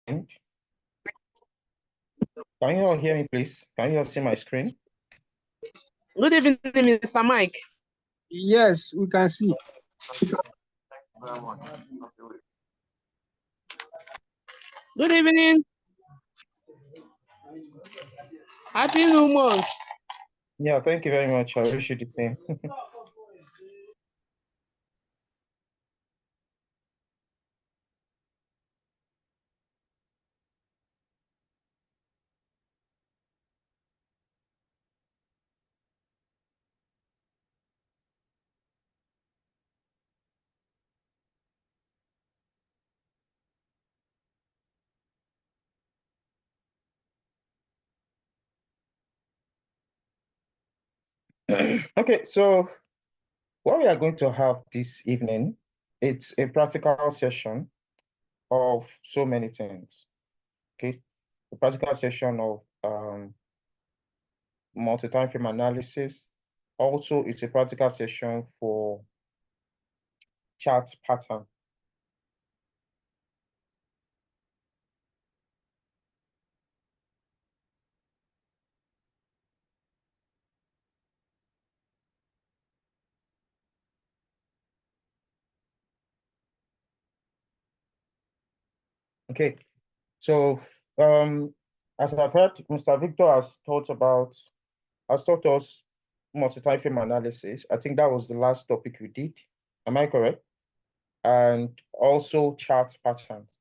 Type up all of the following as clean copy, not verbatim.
Can you all hear me, please? Can you all see my screen? Good evening, Mr. Mike. Yes, we can see. Good evening. Happy New Month. Yeah, thank you very much. I wish you the same. Okay, so what we are going to have this evening, it's a practical session of so many things. Okay, a practical session of multi-time frame analysis. Also, it's a practical session for chart pattern. Okay, so as I've heard, Mr. Victor has taught us multi-time frame analysis. I think that was the last topic we did. Am I correct? And also chart patterns.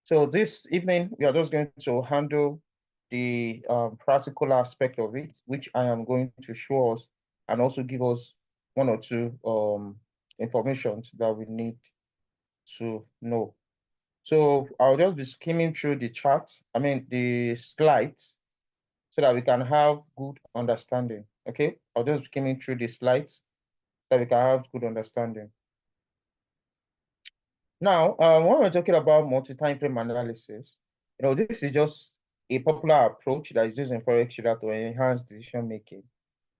So this evening, we are just going to handle the practical aspect of it, which I am going to show us and also give us one or two informations that we need to know. So I'll just be skimming through the the slides, so that we can have good understanding. Okay, I'll just be skimming through the slides so that we can have good understanding. Now, when we're talking about multi-time frame analysis, this is just a popular approach that is used in forex data to enhance decision making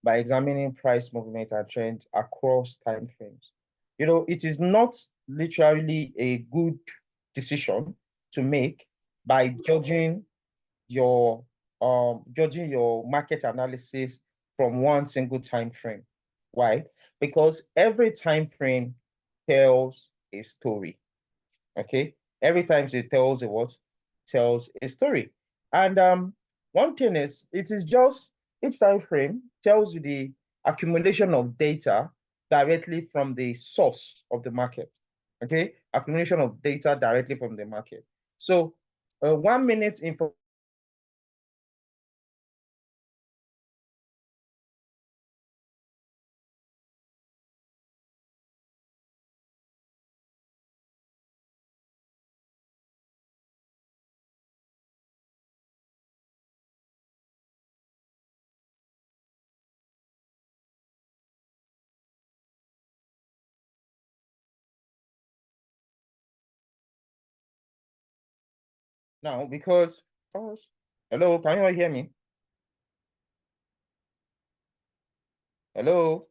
by examining price movement and trends across time frames. It is not literally a good decision to make by judging your market analysis from one single time frame. Why? Because every time frame tells a story. Okay, every time it tells a what? Tells a story. And one thing is, each time frame tells you the accumulation of data directly from the source of the market. Okay, accumulation of data directly from the market. So 1 minute info. Now, because, hello, can you all hear me? Hello?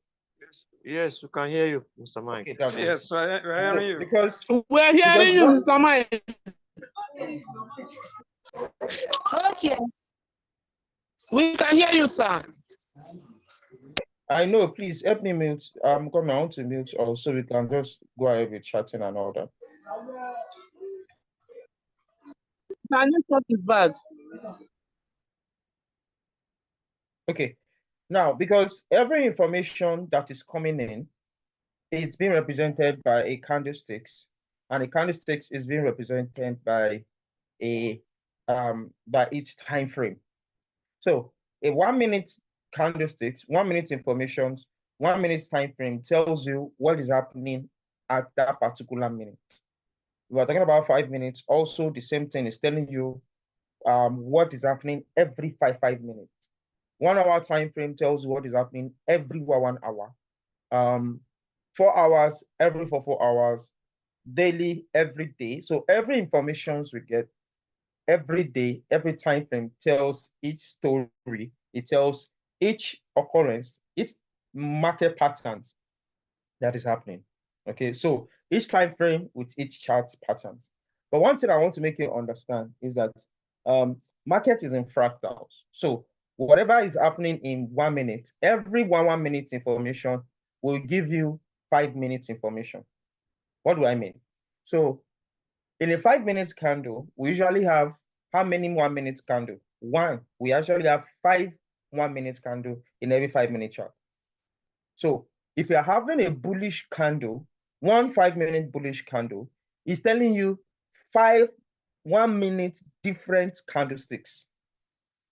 Yes, we can hear you, Mr. Mike. Okay, that's Yes, we're hearing you. Because we're hearing you, Mr. Mike. Okay. We can hear you, sir. I know, please help me mute. I'm coming on to mute also. We can just go ahead with chatting and all that. My network is bad. Okay, now because every information that is coming in, it's being represented by a candlesticks, and a candlesticks is being represented by by each time frame. So a 1 minute candlesticks, 1 minute informations, 1 minute time frame tells you what is happening at that particular minute. We are talking about 5 minutes. Also, the same thing is telling you what is happening every five minutes. 1 hour time frame tells you what is happening every 1 hour. 4 hours every 4 hours, daily every day. So every information we get every day, every time frame tells each story. It tells each occurrence, each market patterns that is happening. Okay, so each time frame with each chart patterns. But one thing I want to make you understand is that market is in fractals. So whatever is happening in 1 minute, every 1 minute information will give you 5 minutes information. What do I mean? So in a 5 minutes candle, we usually have how many 1 minute candle? One. We actually have 5 1 minute candle in every 5 minute chart. So if you're having a bullish candle, one 5 minute bullish candle is telling you 5 1 minute different candlesticks.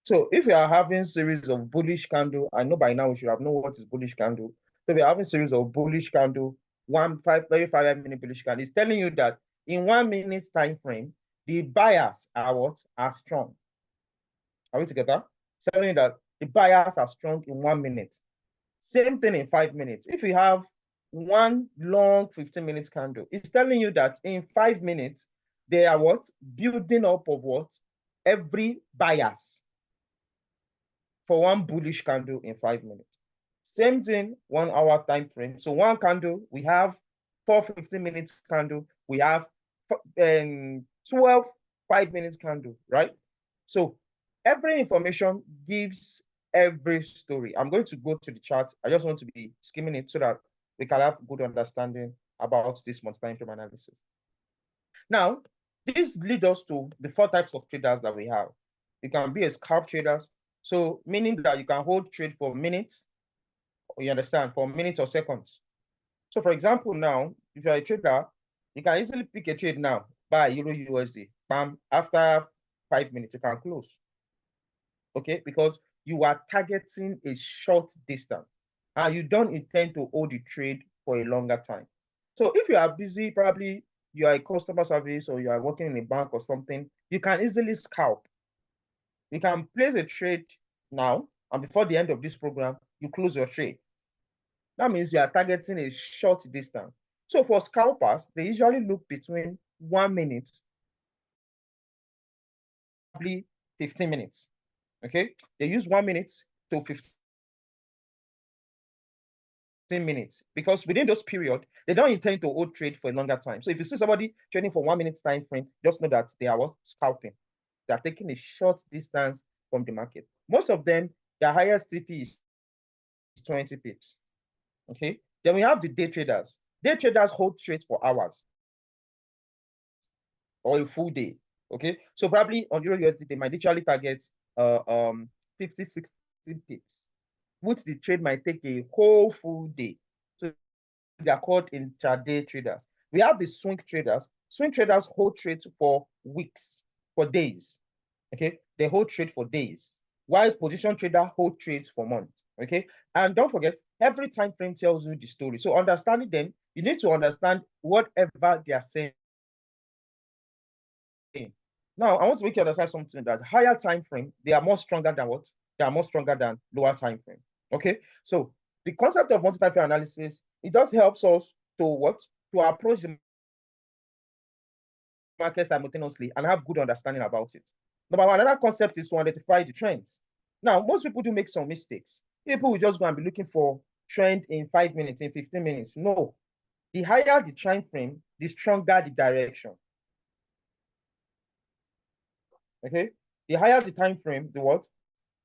So if you are having series of bullish candle, I know by now you should have known what is bullish candle. So if you're having series of bullish candle, every 5 minute bullish candle, it's telling you that in 1 minute time frame, the buyers are what? Are strong. Are we together? It's telling you that the buyers are strong in 1 minute. Same thing in 5 minutes. If you have one long 15 minutes candle, it's telling you that in 5 minutes, they are what? Building up of what? Every bias for one bullish candle in 5 minutes. Same thing, 1 hour time frame. So one candle, we have 4 15 minutes candle, we have 12 5 minutes candle, right? So every information gives every story. I'm going to go to the chart. I just want to be skimming it so that we can have good understanding about this multi-time frame analysis. Now, this leads us to the 4 types of traders that we have. You can be a scalp traders, so meaning that you can hold trade for minutes, you understand, for minutes or seconds. So for example, now, if you're a trader, you can easily pick a trade now, buy Euro USD. Bam, after 5 minutes, you can close. Okay, because you are targeting a short distance and you don't intend to hold the trade for a longer time. So if you are busy, probably you are a customer service or you are working in a bank or something, you can easily scalp. You can place a trade now, and before the end of this program, you close your trade. That means you are targeting a short distance. So for scalpers, they usually look between 1 minute, probably 15 minutes. Okay, they use 1 minute to 15 minutes because within those period, they don't intend to hold trade for a longer time. So if you see somebody trading for 1 minute time frame, just know that they are what? Scalping. They are taking a short distance from the market. Most of them, their highest TP is 20 pips. Okay. Then we have the day traders. Day traders hold trades for hours or a full day. Okay. So probably on Euro USD, they might literally target 50, 60 pips, which the trade might take a whole full day. So they are called intraday traders. We have the swing traders. Swing traders hold trades for weeks, for days. Okay, they hold trade for days, while position trader hold trades for months. Okay, and don't forget, every time frame tells you the story. So understanding them, you need to understand whatever they are saying. Now, I want to make you understand something that higher time frame, they are more stronger than what? They are more stronger than lower time frame. Okay, so the concept of multi-time frame analysis, it just helps us to what? To approach the market simultaneously and have good understanding about it. Number one, another concept is to identify the trends. Now, most people do make some mistakes. People will just go and be looking for trend in 5 minutes, in 15 minutes. No, the higher the time frame, the stronger the direction. Okay, the higher the time frame, the what?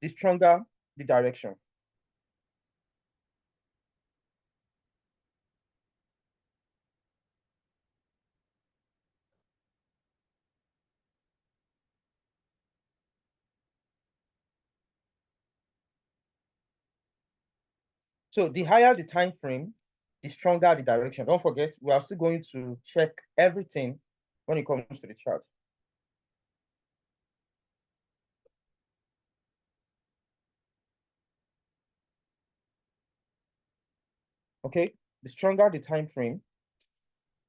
The stronger the direction. So the higher the time frame, the stronger the direction. Don't forget, we are still going to check everything when it comes to the chart. Okay, the stronger the time frame,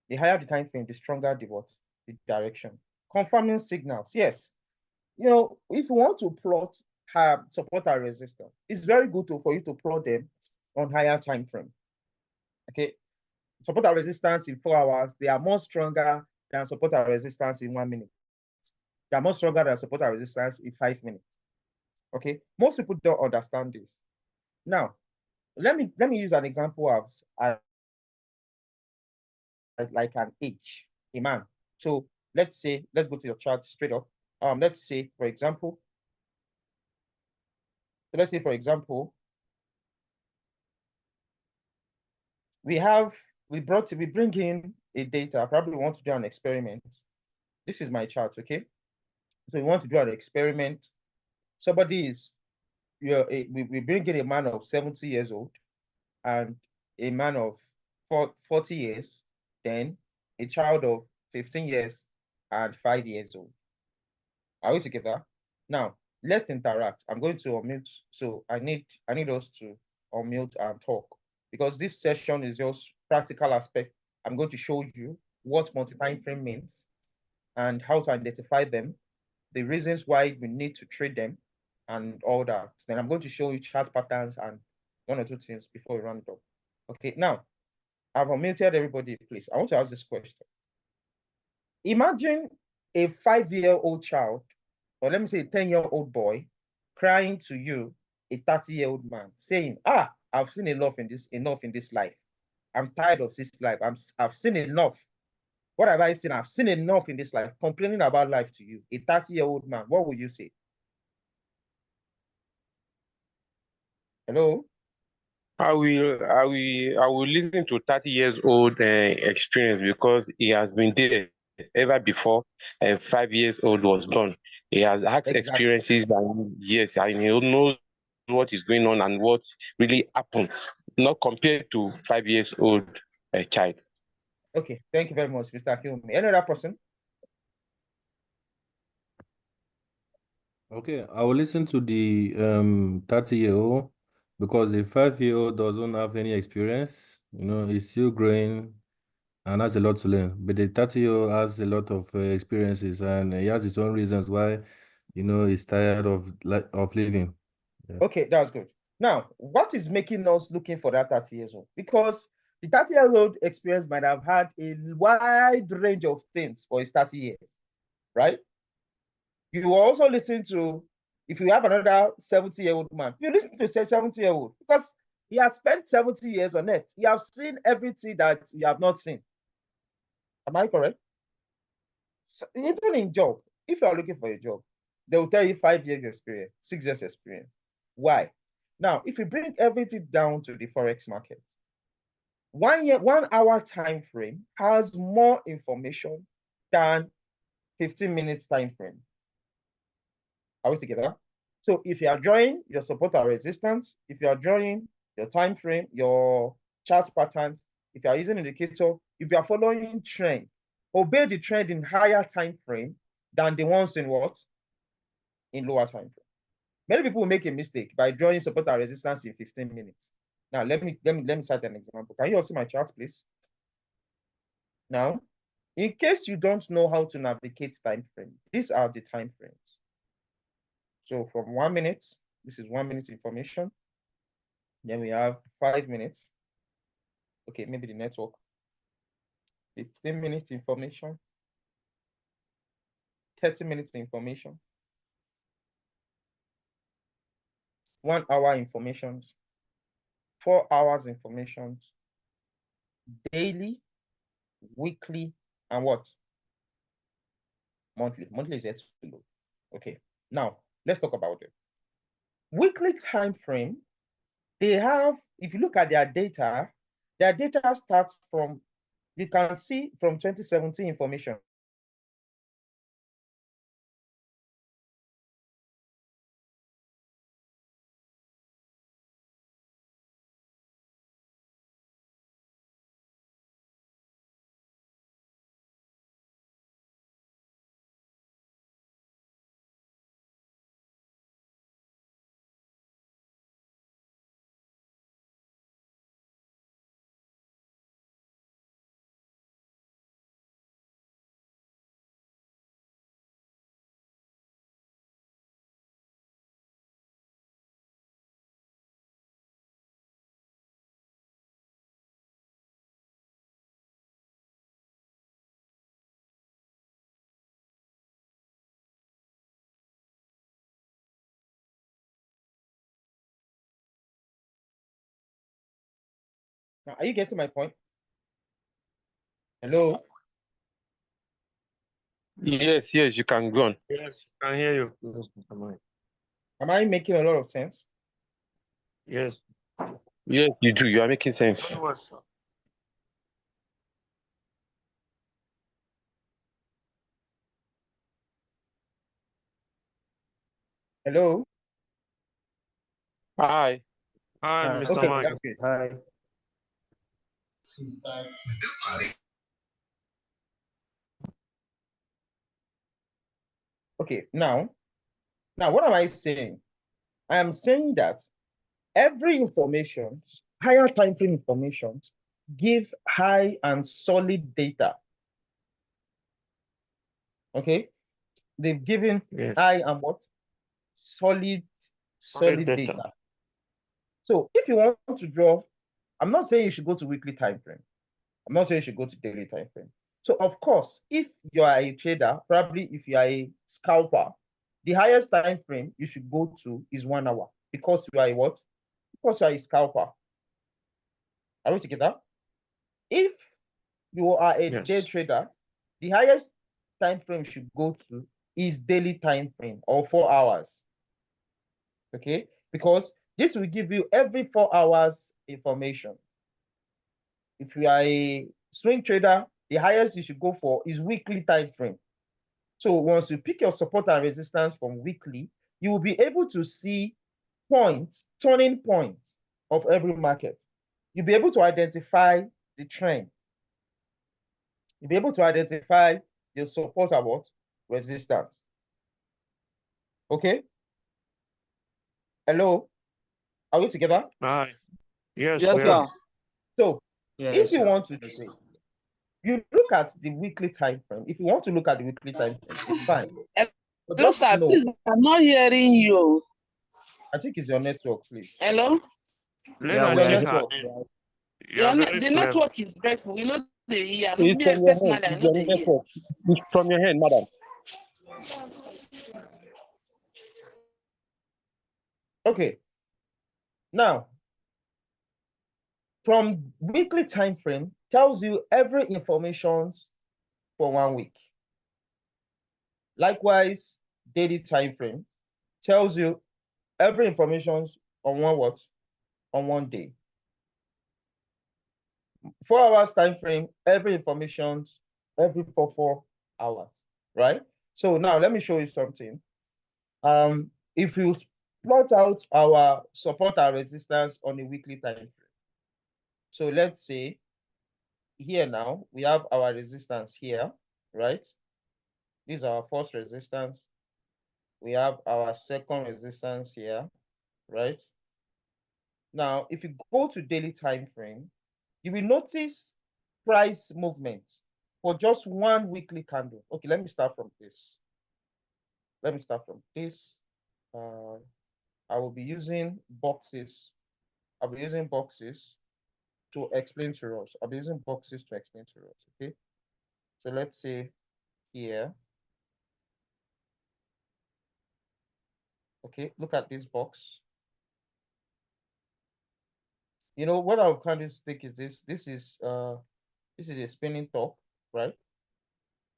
the higher the time frame, the stronger the what? The direction. Confirming signals. Yes. You know, if you want to plot support and resistance, it's very good for you to plot them on higher time frame. Okay. Support and resistance in 4 hours, they are more stronger than support and resistance in 1 minute. They are more stronger than support and resistance in 5 minutes. Okay. Most people don't understand this. Now, let me use an example of like an age, a man. So let's go to your chart straight up. Let's say, for example, we bring in a data. I probably want to do an experiment. This is my chart, okay? So we want to do an experiment. Somebody is, we bring in a man of 70 years old and a man of 40 years, then a child of 15 years and 5 years old. Are we together? Now, let's interact. I'm going to unmute. So I need us to unmute and talk, because this session is just practical aspect. I'm going to show you what multi-time frame means and how to identify them, the reasons why we need to trade them, and all that. Then I'm going to show you chart patterns and one or two things before we round it up. Okay, now I've unmuted everybody, please. I want to ask this question. Imagine a 5-year-old child, or let me say a 10-year-old boy, crying to you, a 30-year-old man, saying, I've seen enough in this life. I'm tired of this life. I've seen enough. What have I seen? I've seen enough in this life. Complaining about life to you, a 30-year-old man. What would you say? Hello? I will listen to 30 years old experience, because he has been there ever before, and 5 years old was born. He has had experiences, and yes, and he knows what is going on and what really happened, not compared to 5 years old child. Okay, thank you very much, Mr. Akilme. Any other person? Okay, I will listen to the 30-year-old, because the 5-year-old doesn't have any experience. He's still growing and has a lot to learn. But the 30-year-old has a lot of experiences, and he has his own reasons why, he's tired of living. Yeah. Okay, that's good. Now, what is making us looking for that 30 years old? Because the 30-year-old experience might have had a wide range of things for his 30 years, right? You also listen to, if you have another 70-year-old man, you listen to say 70-year-old, because he has spent 70 years on earth. He has seen everything that you have not seen. Am I correct? So even in job, if you are looking for a job, they will tell you 5 years experience, 6 years experience. Why? Now, if you bring everything down to the Forex market, 1 hour time frame has more information than 15 minutes time frame. Are we together? So if you are drawing your support and resistance, if you are drawing your time frame, your chart patterns, if you are using indicator, if you are following trend, obey the trend in higher time frame than the ones in what? In lower time frame. Many people will make a mistake by drawing support and resistance in 15 minutes. Now, let me cite an example. Can you all see my chart, please? Now, in case you don't know how to navigate time frame, these are the time frames. So from 1 minute, this is 1 minute information. Then we have 5 minutes. Okay, maybe the network. 15 minutes information. 30 minutes information. 1 hour information. 4 hours information. Daily, weekly, and what? Monthly. Monthly is yet to load. Okay, now let's talk about it. Weekly time frame, they have, if you look at their data starts from, you can see from 2017 information. Now, are you getting my point? Hello? Yes, yes, you can go on. Yes, we can hear you, Mr. Mike. Am I making a lot of sense? Yes. Yes, you do. You are making sense. Very well, sir. Hello? Hi. Hi, Hi. Mr. Okay, Mike. that's good. Hi. Okay, now what am I saying? I am saying that every information, higher time frame information, gives high and solid data. Okay, they've given Yes. high and what? Solid Solid data. So if you want to draw, I'm not saying you should go to weekly time frame. I'm not saying you should go to daily time frame. So of course, if you are a trader, probably if you are a scalper, the highest time frame you should go to is 1 hour because you are a what? Because you are a scalper. Are we together? If you are a Yes. day trader, the highest time frame you should go to is daily time frame or 4 hours. Okay, because this will give you every 4 hours information. If you are a swing trader, the highest you should go for is weekly time frame. So once you pick your support and resistance from weekly, you will be able to see points, turning points of every market. You'll be able to identify the trend. You'll be able to identify your support and what? Resistance. Okay? Hello? Are we together? Hi. Yes, Yes, we sir. are. So if Yes, you sir. want to trade, you look at the weekly time frame. If you want to look at the weekly time frame, it's fine. But Hello, just sir. know, Please, I'm not hearing you. I think it's your network, please. Hello? Let It's us your check network. You are very The clever. network is dreadful. You know the year. It's from your hand. Personally, I It's know your the year. network. It's from your hand, madam. Okay. Now, from weekly time frame tells you every information for 1 week. Likewise, daily time frame tells you every information on one what? On 1 day. 4 hours time frame, every information every 4 hours, right? So now let me show you something. If you plot out our support and resistance on a weekly time frame. So let's say here now we have our resistance here, right? This is our first resistance. We have our second resistance here, right? Now, if you go to daily time frame, you will notice price movement for just one weekly candle. Okay, let me start from this. Let me start from this. I will be using boxes. I'll be using boxes to explain to us. I'll be using boxes to explain to us, okay? So let's say here, okay, look at this box. You know, what our candlestick is this? This is a spinning top, right?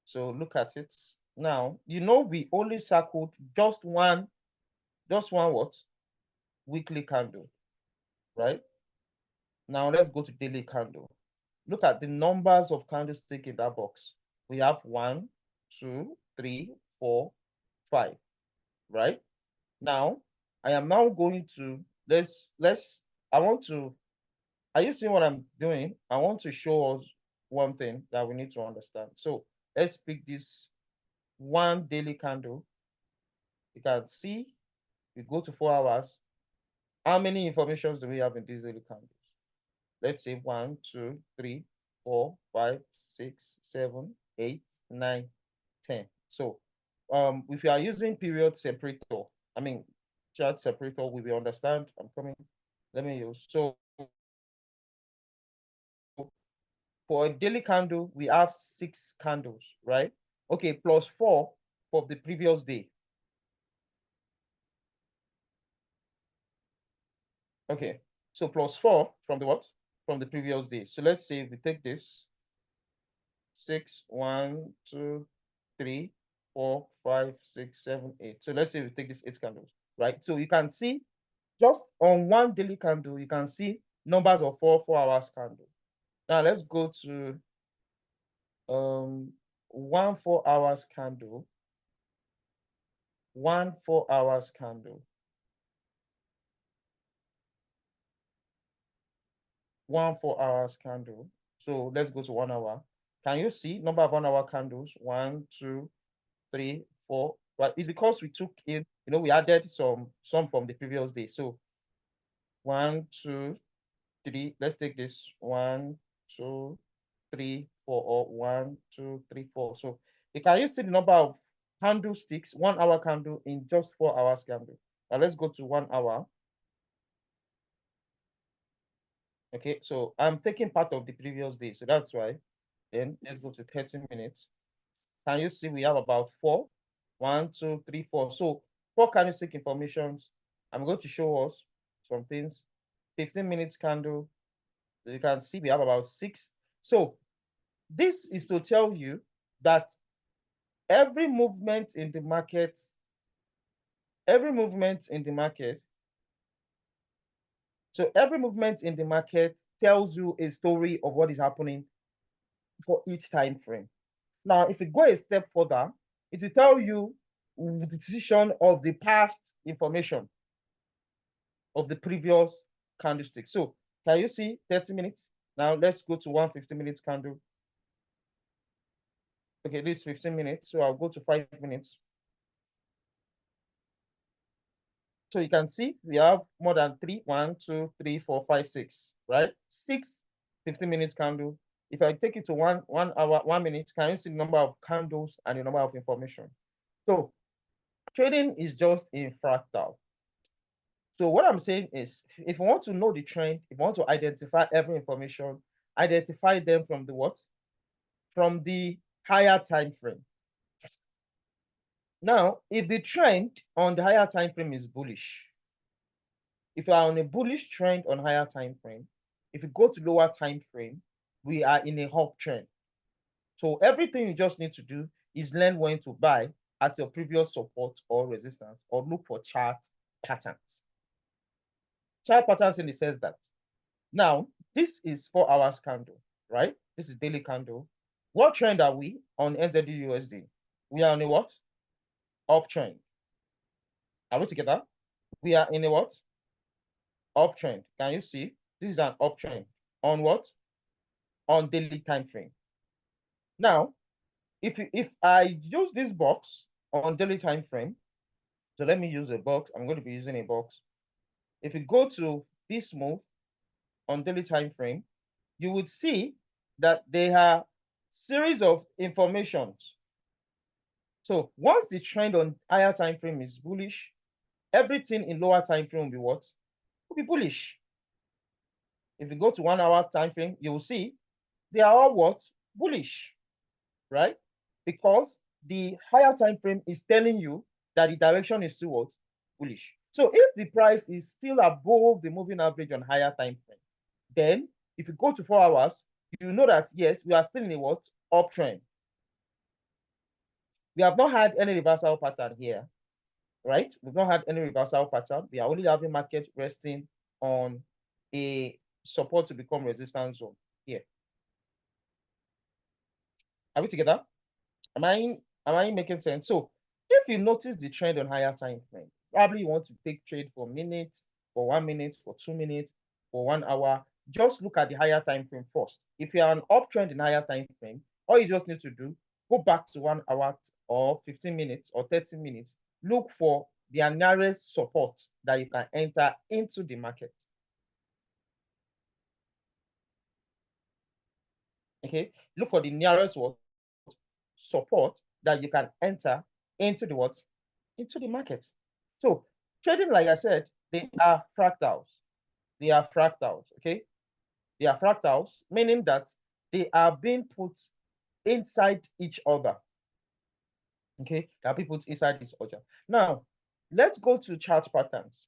So look at it. Now, you know, we only circled just one what? Weekly candle, right? Now let's go to daily candle. Look at the numbers of candlestick in that box. We have 1, 2, 3, 4, 5, right? Now, I am now going to, I want to, are you seeing what I'm doing? I want to show us one thing that we need to understand. So let's pick this one daily candle. You can see, we go to 4 hours. How many informations do we have in these daily candles? Let's say 1, 2, 3, 4, 5, 6, 7, 8, 9, 10. So if you are using period separator, I mean chart separator, we will understand. I'm coming. Let me use. So for a daily candle, we have 6 candles, right? Okay, plus 4 for the previous day. Okay, so plus 4 from the what? From the previous day. So let's say we take this 6, 1, 2, 3, 4, 5, 6, 7, 8. So let's say we take these 8 candles, right? So you can see just on one daily candle, you can see numbers of 4 hours candle. Now let's go to 1 4 hours candle. 1 4 hours candle. 1 4 hours candle. So let's go to 1 hour. Can you see number of 1 hour candles? 1, 2, 3, 4. Right? It's because we took in, we added some from the previous day. So 1, 2, 3. Let's take this 1, 2, 3, 4, or 1, 2, 3, 4. So can you see the number of candlesticks, 1 hour candle in just 4 hours candle? Now let's go to 1 hour. Okay, so I'm taking part of the previous day, so that's why. Then let's go to 30 minutes. Can you see we have about 4? 1, 2, 3, 4. So 4 candlestick informations. I'm going to show us some things. 15 minutes candle. So you can see we have about 6. So this is to tell you that every movement in the market, so every movement in the market tells you a story of what is happening for each time frame. Now, if you go a step further, it will tell you the decision of the past information of the previous candlestick. So can you see 30 minutes? Now let's go to 150 minutes candle. Okay, this is 15 minutes. So I'll go to 5 minutes. So you can see we have more than 3, 1, 2, 3, 4, 5, 6, right? 6 15 minutes candle. If I take it to 1 hour, 1 minute, can you see the number of candles and the number of information? So trading is just a fractal. So what I'm saying is, if you want to know the trend, if you want to identify every information, identify them from the what? From the higher time frame. Now, if the trend on the higher time frame is bullish, if you are on a bullish trend on higher time frame, if you go to lower time frame, we are in a uptrend. So everything you just need to do is learn when to buy at your previous support or resistance, or look for chart patterns. Chart patterns in the sense that now this is 4 hours candle, right? This is daily candle. What trend are we on NZD-USD? We are on a what? Uptrend. Are we together? We are in a what? Uptrend. Can you see? This is an uptrend on what? On daily time frame. Now, if I use this box on daily time frame, so let me use a box. I'm going to be using a box. If you go to this move on daily time frame, you would see that there are series of informations. So once the trend on higher time frame is bullish, everything in lower time frame will be what? Will be bullish. If you go to 1 hour time frame, you will see they are all what? Bullish, right? Because the higher time frame is telling you that the direction is still what? Bullish. So if the price is still above the moving average on higher time frame, then if you go to 4 hours, you know that yes, we are still in a what? Uptrend. We have not had any reversal pattern here, right? We've not had any reversal pattern. We are only having market resting on a support to become resistance zone here. Are we together? Am I making sense? So if you notice the trend on higher time frame, probably you want to take trade for minutes, for 1 minute, for 2 minutes, for 1 hour. Just look at the higher time frame first. If you are an uptrend in higher time frame, all you just need to do, go back to 1 hour or 15 minutes or 30 minutes. Look for the nearest support that you can enter into the market. Okay, look for the nearest what? Support that you can enter into the what? Into the market. So trading, like I said, they are fractals. They are fractals, okay? They are fractals, meaning that they are being put inside each other. Okay, they are being put inside each other. Now, let's go to chart patterns.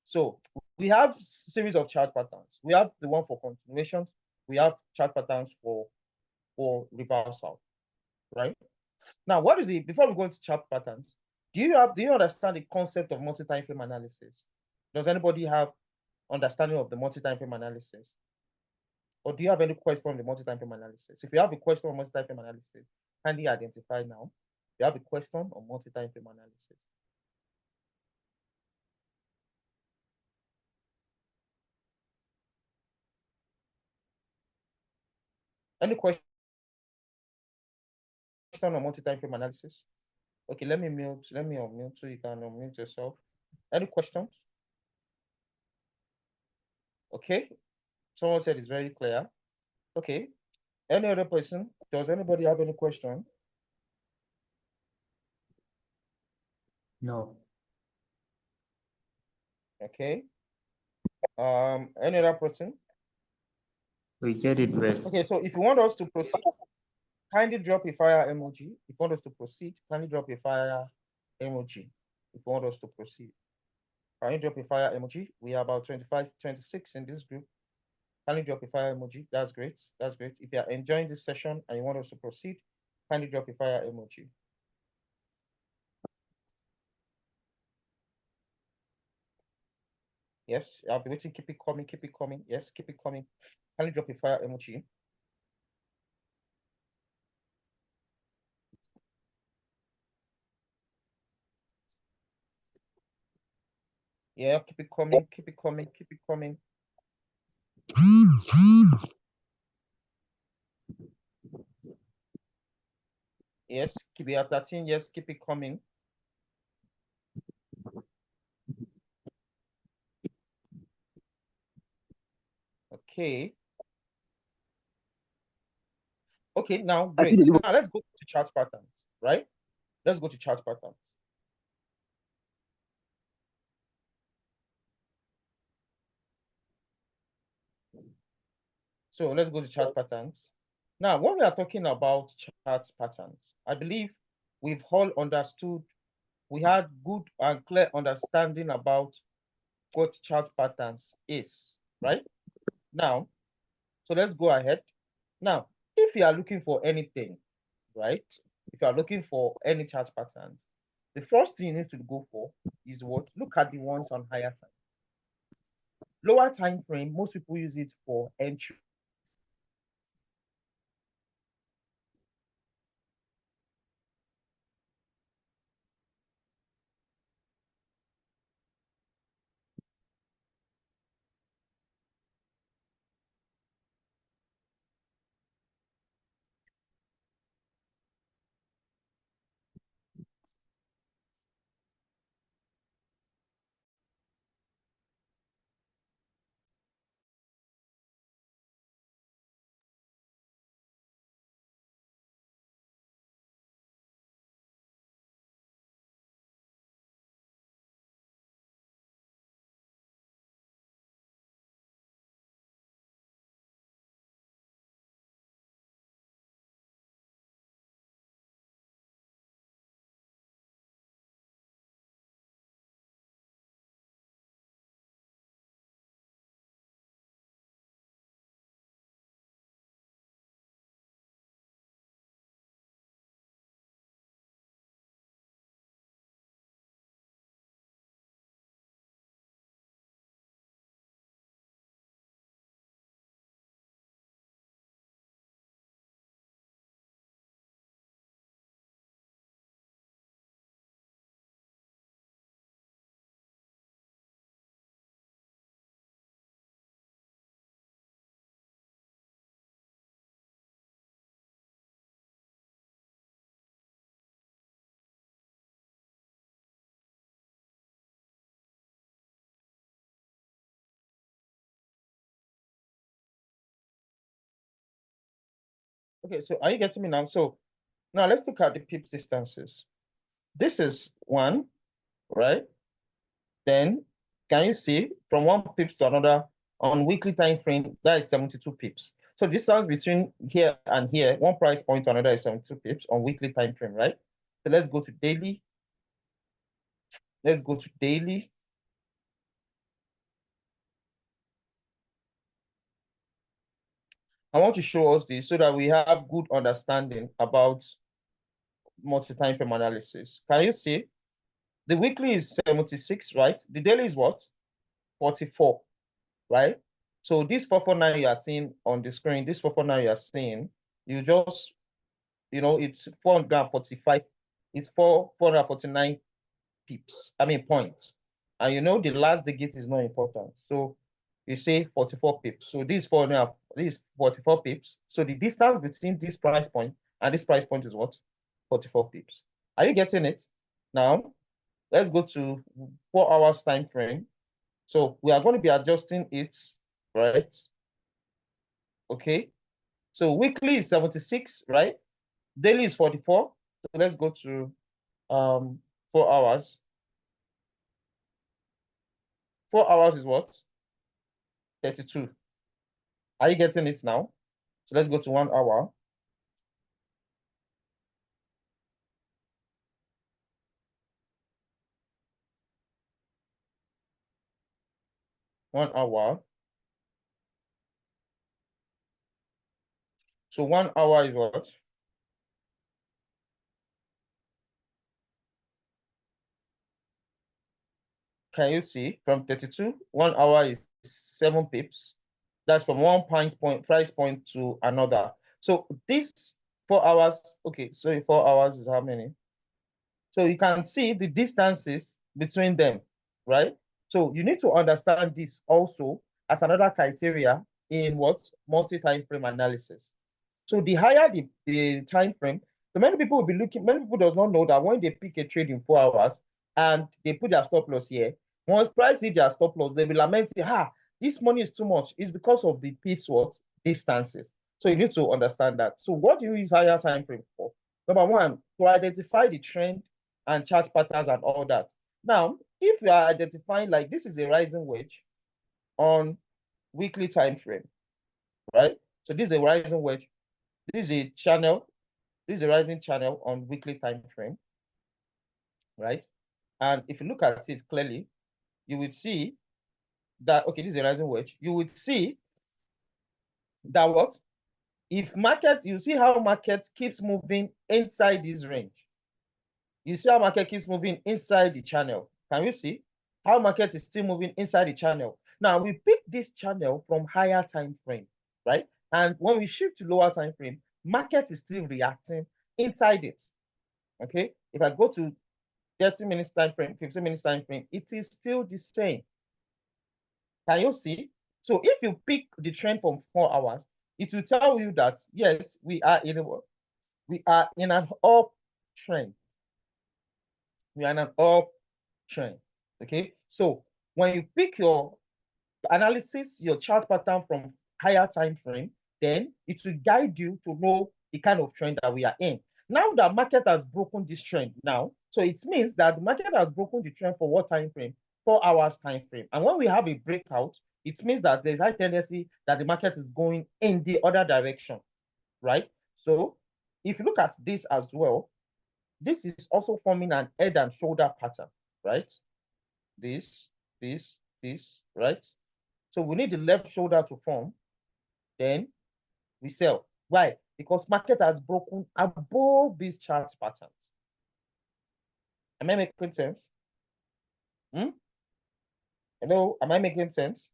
So we have series of chart patterns. We have the one for continuations. We have chart patterns for reversal, right? Now, what is it? Before we go into chart patterns, do you understand the concept of multi-time frame analysis? Does anybody have understanding of the multi-time frame analysis? Or do you have any question on the multi-time frame analysis? If you have a question on multi-time frame analysis, kindly identify now. If you have a question on multi-time frame analysis. Any question on multi-time frame analysis? Okay, let me unmute so you can unmute yourself. Any questions? Okay, someone said it's very clear. Okay, any other person? Does anybody have any question? No. Okay. Any other person? We get it well. Okay, so if you want us to proceed, kindly drop a fire emoji. If you want us to proceed, kindly drop a fire emoji. If you want us to proceed, kindly drop a fire emoji. We are about 25, 26 in this group. Kindly drop a fire emoji. That's great. That's great. If you are enjoying this session and you want us to proceed, kindly drop a fire emoji. Yes, I'll be waiting. Keep it coming. Keep it coming. Yes, keep it coming. Kindly drop a fire emoji. Yeah, keep it coming. Keep it coming. Keep it coming. Yes, keep it at 13. Yes, keep it coming. Okay. Okay, now great. Now let's go to chart patterns, right? Let's go to chart patterns. So let's go to chart patterns. Now, when we are talking about chart patterns, I believe we've all understood, we had good and clear understanding about what chart patterns is, right? Now, so let's go ahead. Now, if you are looking for anything, right? If you are looking for any chart patterns, the first thing you need to go for is what? Look at the ones on higher time. Lower time frame, most people use it for entry. Okay, so are you getting me now? So now let's look at the pips distances. This is one, right? Then can you see from one pips to another on weekly time frame, that is 72 pips. So distance between here and here, one price point to another is 72 pips on weekly time frame, right? So let's go to daily. Let's go to daily. I want to show us this so that we have good understanding about multi-time frame analysis. Can you see? The weekly is 76, right? The daily is what? 44, right? So this 449 you are seeing on the screen, this 449 you are seeing, you just, it's 445, it's 449 pips, points. And the last digit is not important. So you say 44 pips. So this 44 pips. So the distance between this price point and this price point is what? 44 pips. Are you getting it? Now, let's go to 4 hours time frame. So we are going to be adjusting it, right? Okay. So weekly is 76, right? Daily is 44. So let's go to 4 hours. 4 hours is what? 32. Are you getting it now? So let's go to 1 hour. So 1 hour is what? Can you see from 32? 1 hour is 7 pips. That's from one price point to another. So this 4 hours, okay, so 4 hours is how many? So you can see the distances between them, right? So you need to understand this also as another criteria in what? Multi-time frame analysis. So the higher the time frame, so many people will be looking, many people does not know that when they pick a trade in 4 hours and they put their stop loss here, once price hit their stop loss, they will lament, this money is too much. It's because of the pips what? Distances. So you need to understand that. So what do you use higher time frame for? Number one, to identify the trend and chart patterns and all that. Now, if you are identifying like this is a rising wedge on weekly time frame, right? So this is a rising wedge. This is a channel. This is a rising channel on weekly time frame, right? And if you look at it clearly, you would see that, okay, this is a rising wedge. You would see that what? If market, you see how market keeps moving inside this range. You see how market keeps moving inside the channel. Can you see how market is still moving inside the channel? Now we pick this channel from higher time frame, right? And when we shift to lower time frame, market is still reacting inside it. Okay, if I go to 30 minutes time frame, 15 minutes time frame, it is still the same. Can you see? So if you pick the trend from 4 hours, it will tell you that yes, we are in an uptrend. We are in an uptrend. Okay, so when you pick your analysis, your chart pattern from higher time frame, then it will guide you to know the kind of trend that we are in. Now that market has broken this trend now, so it means that the market has broken the trend for what time frame? 4 hours time frame. And when we have a breakout, it means that there's a tendency that the market is going in the other direction, right? So if you look at this as well, this is also forming an head and shoulder pattern, right? This, right? So we need the left shoulder to form, then we sell. Why? Because market has broken above these chart patterns. Am I making sense? Hello, am I making sense?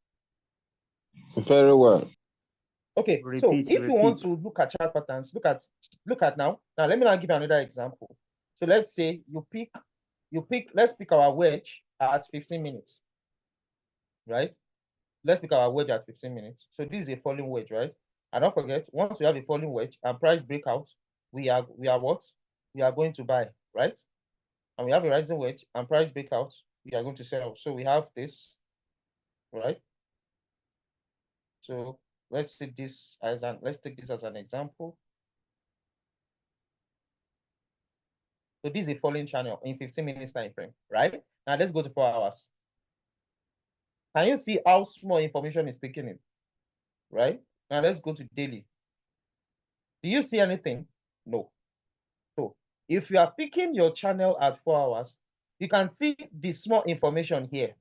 Very well. Okay, so if you want to look at chart patterns, look at now. Now let me now give you another example. So let's say let's pick our wedge at 15 minutes, right? Let's pick our wedge at 15 minutes. So this is a falling wedge, right? And don't forget, once we have a falling wedge and price breakout, we are what? We are going to buy, right? And we have a rising wedge and price breakout, we are going to sell. So we have this, right? So let's take this as an example. So this is a falling channel in 15 minutes time frame, right? Now let's go to 4 hours. Can you see how small information is taken in, right? Now let's go to daily. Do you see anything? No. So if you are picking your channel at 4 hours, you can see the small information here,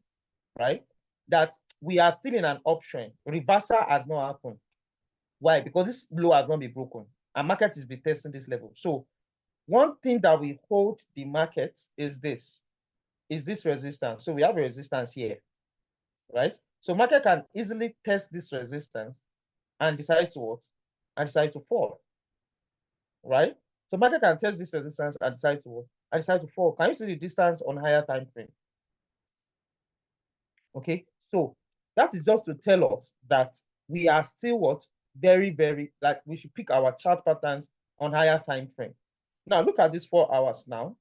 right? That we are still in an uptrend. Reversal has not happened. Why? Because this low has not been broken and market is be testing this level. So one thing that will hold the market is this resistance. So we have a resistance here, right? So market can easily test this resistance and decide to what? And decide to fall, right? So market can test this resistance and decide to what? And decide to fall. Can you see the distance on higher time frame? Okay, so that is just to tell us that we are still what? Very, very, like we should pick our chart patterns on higher time frame. Now look at this 4 hours now.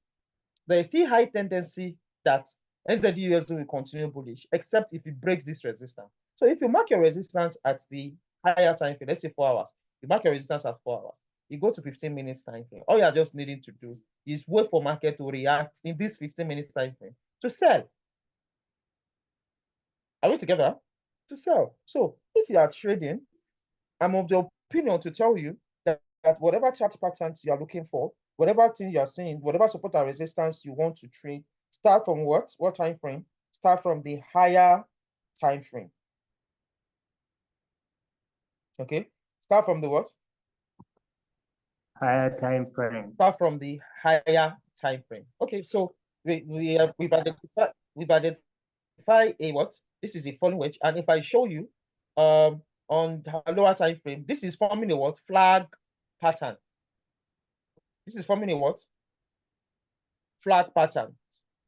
There is still high tendency that NZD-USD will continue bullish, except if it breaks this resistance. So if you mark your resistance at the higher time frame, let's say 4 hours, you mark your resistance at 4 hours, you go to 15 minutes time frame. All you are just needing to do is wait for market to react in this 15 minutes time frame to sell. Are we together? To sell. So if you are trading, I'm of the opinion to tell you that whatever chart patterns you are looking for, whatever thing you are seeing, whatever support and resistance you want to trade, start from what? What time frame? Start from the higher time frame. Okay. Start from the what? Higher time frame. Start from the higher time frame. Okay. So we've identified a what? This is a falling wedge, and if I show you on the lower time frame, this is forming a what? Flag pattern. This is forming a what? Flag pattern.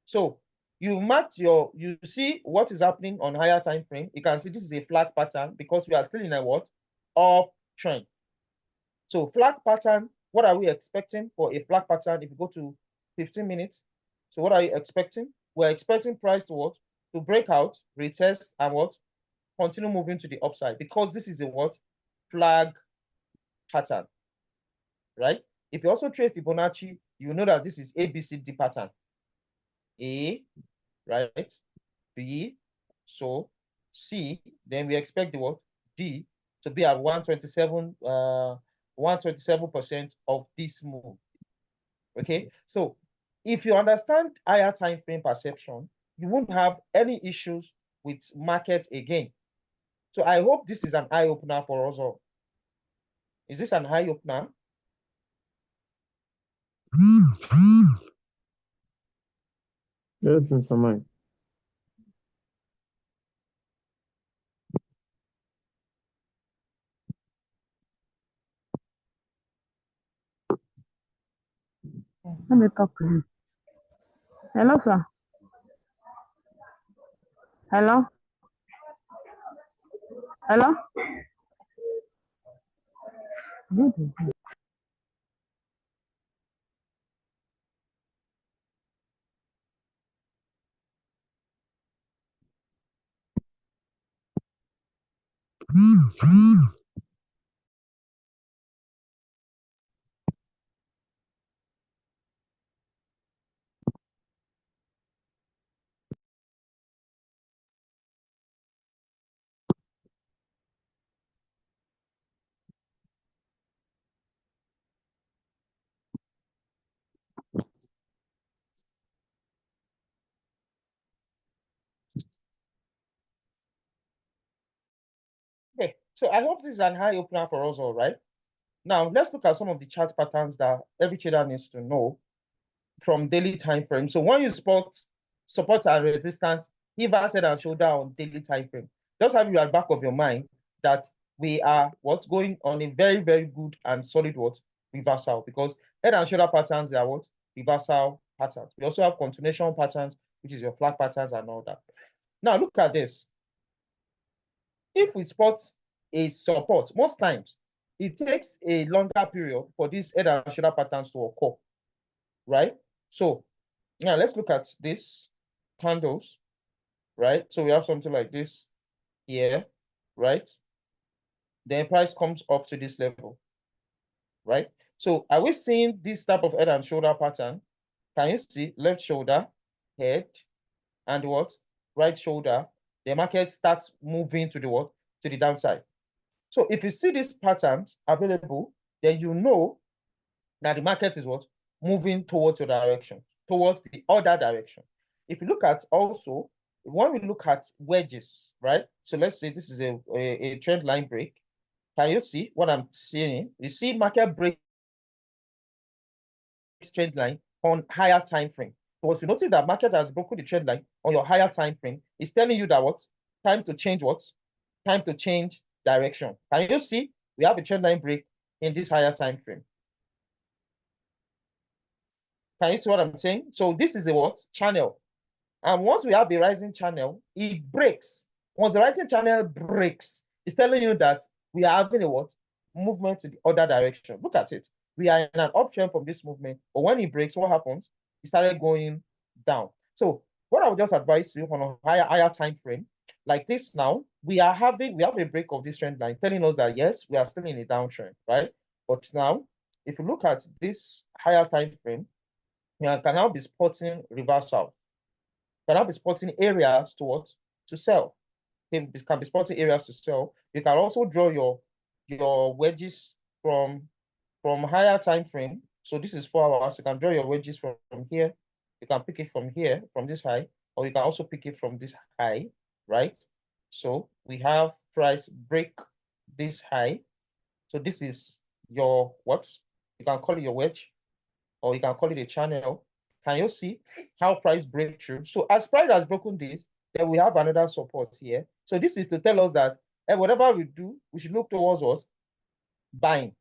So you marked you see what is happening on higher time frame. You can see this is a flag pattern because we are still in a what? Uptrend. So flag pattern, what are we expecting for a flag pattern if you go to 15 minutes? So what are you expecting? We're expecting price to what? To break out, retest, and what? Continue moving to the upside, because this is a what? Flag pattern, right? If you also trade Fibonacci, you know that this is ABCD pattern. A, right? B, so C, then we expect the what? D to be at 127% of this move. Okay, so if you understand higher time frame perception, you won't have any issues with market again. So I hope this is an eye opener for us all. Is this an eye opener? Yes, Mr. Mike. Let me talk to him. Hello, sir. Hello? Hello? Okay, so I hope this is an eye opener for us all, right? Now let's look at some of the chart patterns that every trader needs to know from daily time frame. So when you spot support and resistance, give us head and shoulder on daily time frame. Just have you at the back of your mind that we are what's going on a very, very good and solid what? Reversal, because head and shoulder patterns, they are what? Reversal patterns. We also have continuation patterns, which is your flag patterns and all that. Now look at this. If we spot a support, most times it takes a longer period for these head and shoulder patterns to occur, right? So now let's look at this candles, right? So we have something like this here, right? Then price comes up to this level, right? So are we seeing this type of head and shoulder pattern? Can you see left shoulder, head, and what? Right shoulder. The market starts moving to the what? To the downside. So if you see these patterns available, then you know that the market is what? Moving towards your direction, towards the other direction. If you look at also, when we look at wedges, right? So let's say this is a trend line break. Can you see what I'm seeing? You see market break trend line on higher time frame. Because you notice that market has broken the trend line on your higher time frame. It's telling you that what? Time to change what? Time to change direction. Can you see? We have a trend line break in this higher time frame. Can you see what I'm saying? So this is a what? Channel. And once we have a rising channel, it breaks. Once the rising channel breaks, it's telling you that we are having a what? Movement to the other direction. Look at it. We are in an uptrend from this movement, but when it breaks, what happens? It started going down. So what I would just advise you on a higher time frame, like this now, we have a break of this trend line telling us that yes, we are still in a downtrend, right? But now, if you look at this higher time frame, you can now be spotting reversal. You can now be spotting areas to what? To sell. You can be spotting areas to sell. You can also draw your wedges from higher time frame. So this is 4 hours. You can draw your wedges from here. You can pick it from here, from this high, or you can also pick it from this high, right? So we have price break this high. So this is your what? You can call it your wedge, or you can call it a channel. Can you see how price breakthrough? So as price has broken this, then we have another support here. So this is to tell us that whatever we do, we should look towards us buying,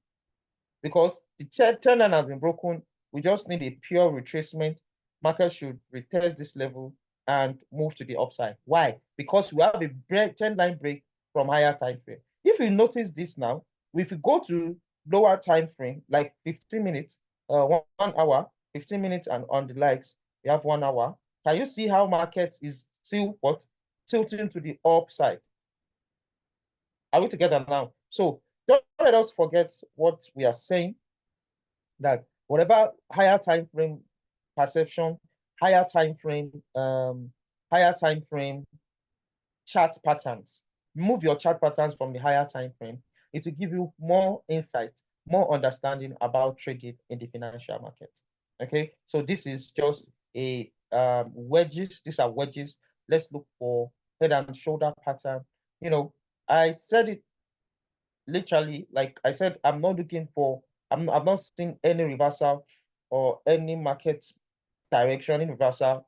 because the trend line has been broken. We just need a pure retracement. Market should retest this level and move to the upside. Why? Because we have a trend line break from higher time frame. If you notice this now, if we go to lower time frame, like 15 minutes, 1 hour, 15 minutes, and on the likes, we have 1 hour. Can you see how market is still what? Tilting to the upside. Are we together now? So don't let us forget what we are saying, that whatever higher time frame perception, higher time frame chart patterns, move your chart patterns from the higher time frame. It will give you more insight, more understanding about trading in the financial market. Okay, so this is just a wedges. These are wedges. Let's look for head and shoulder pattern. You know, I said it literally, like I said, I'm not looking for, I've not seen any reversal or any market direction in reversal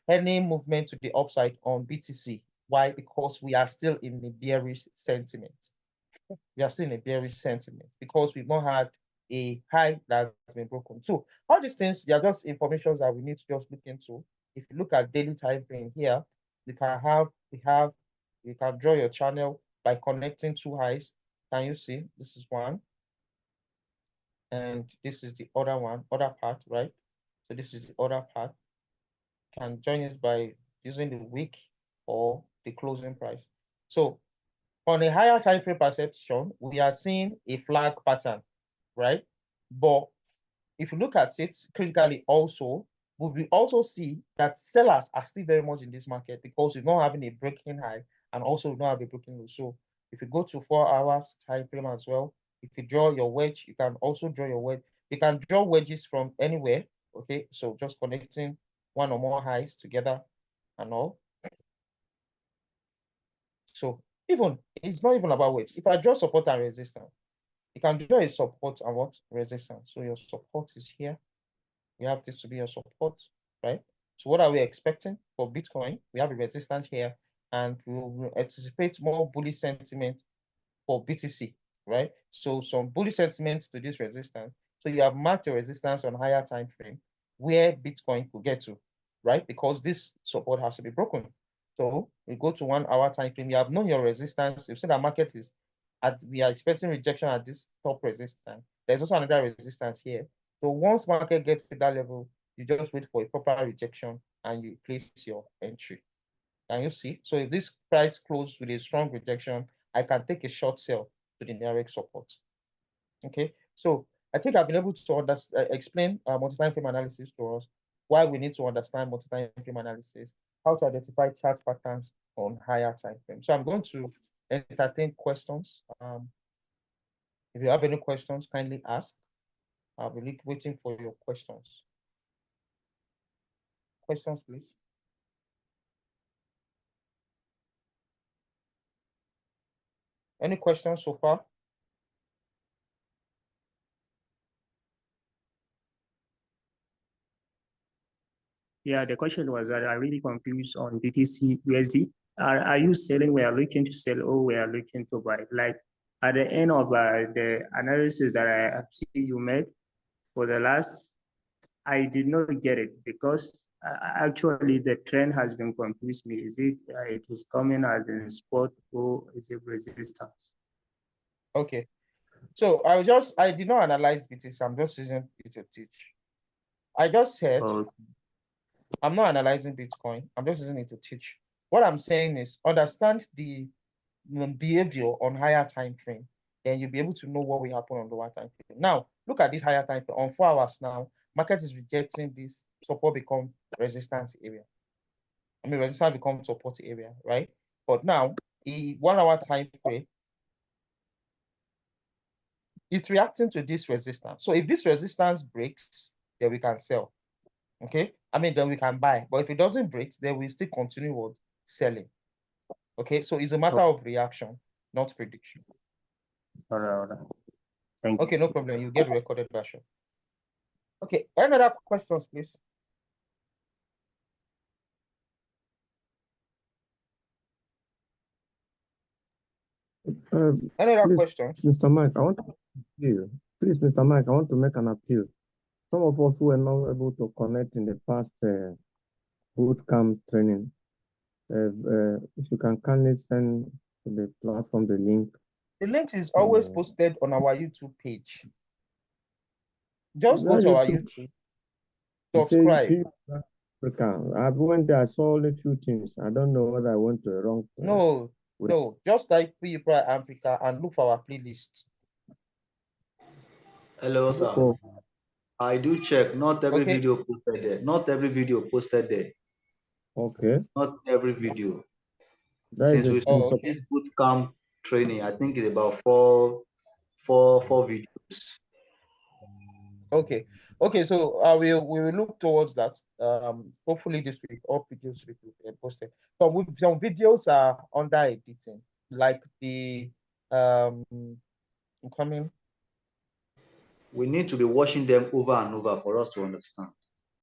any movement to the upside on BTC. Why? Because we are still in the bearish sentiment. We are still in a bearish sentiment because we've not had a high that has been broken. So all these things, they are just information that we need to just look into. If you look at daily time frame here, you can draw your channel by connecting two highs. Can you see? This is one, and this is the other part, right? So this is the other part. Can join us by using the wick or the closing price. So on a higher time frame perception, we are seeing a flag pattern, right? But if you look at it critically also, we will also see that sellers are still very much in this market because we're not having a breaking high and also we don't have a breaking low. So if you go to 4 hours time frame as well, if you draw your wedge, you can also draw your wedge. You can draw wedges from anywhere. Okay, so just connecting one or more highs together and all. So it's not even about wedge. If I draw support and resistance, you can draw a support and what? Resistance. So your support is here. We have this to be your support, right? So what are we expecting for Bitcoin? We have a resistance here, and we will anticipate more bullish sentiment for BTC, right? So some bullish sentiments to this resistance. So you have marked your resistance on higher time frame where Bitcoin could get to, right? Because this support has to be broken. So we go to 1 hour time frame. You have known your resistance. You've seen that market is we are expecting rejection at this top resistance. There's also another resistance here. So once market gets to that level, you just wait for a proper rejection and you place your entry. Can you see? So if this price closes with a strong rejection, I can take a short sell to the nearest support. Okay, so I think I've been able to explain multi-time frame analysis to us, why we need to understand multi-time frame analysis, how to identify chart patterns on higher time frame. So I'm going to entertain questions. If you have any questions, kindly ask. I'll be waiting for your questions. Questions, please. Any questions so far? Yeah, the question was that I'm really confused on BTC USD. Are you selling? We are looking to sell, or we are looking to buy? Like at the end of the analysis that I see you made for the last, I did not get it because actually the trend has been confused me. Is it it is coming as in spot or is it resistance? Okay. So I did not analyze BTC. I'm just using it to teach. I just said I'm not analyzing Bitcoin. I'm just using it to teach. What I'm saying is understand the behavior on higher time frame, then you'll be able to know what will happen on lower time frame. Now, look at this higher time frame. On 4 hours now, market is rejecting this support become resistance area. I mean, resistance becomes support area, right? But now, in 1 hour time frame, it's reacting to this resistance. So if this resistance breaks, then we can sell. Okay, I mean, then we can buy. But if it doesn't break, then we still continue with selling. Okay, so it's a matter of reaction, not prediction. All right. Thank Okay, you. no problem. You get the recorded version. Okay, any other questions, please? Any other questions? Mr. Mike, I want to appeal. Please, Mr. Mike, I want to make an appeal. Some of us who were not able to connect in the past boot camp training, if you can kindly send to the platform the link. The link is always posted on our YouTube page. Just go Where to our YouTube? YouTube, subscribe. I went there, I saw only few things. I don't know whether I went to a wrong place. No, just type People Africa and look for our playlist. Hello, sir. Oh. I do check. Not every video posted there. Not every video posted there. Okay. Not every video. That Since we okay. this boot camp training, I think it's about four videos. Okay, so we will look towards that. Hopefully this week all videos will be posted. Some videos are under editing, like the coming. We need to be watching them over and over for us to understand.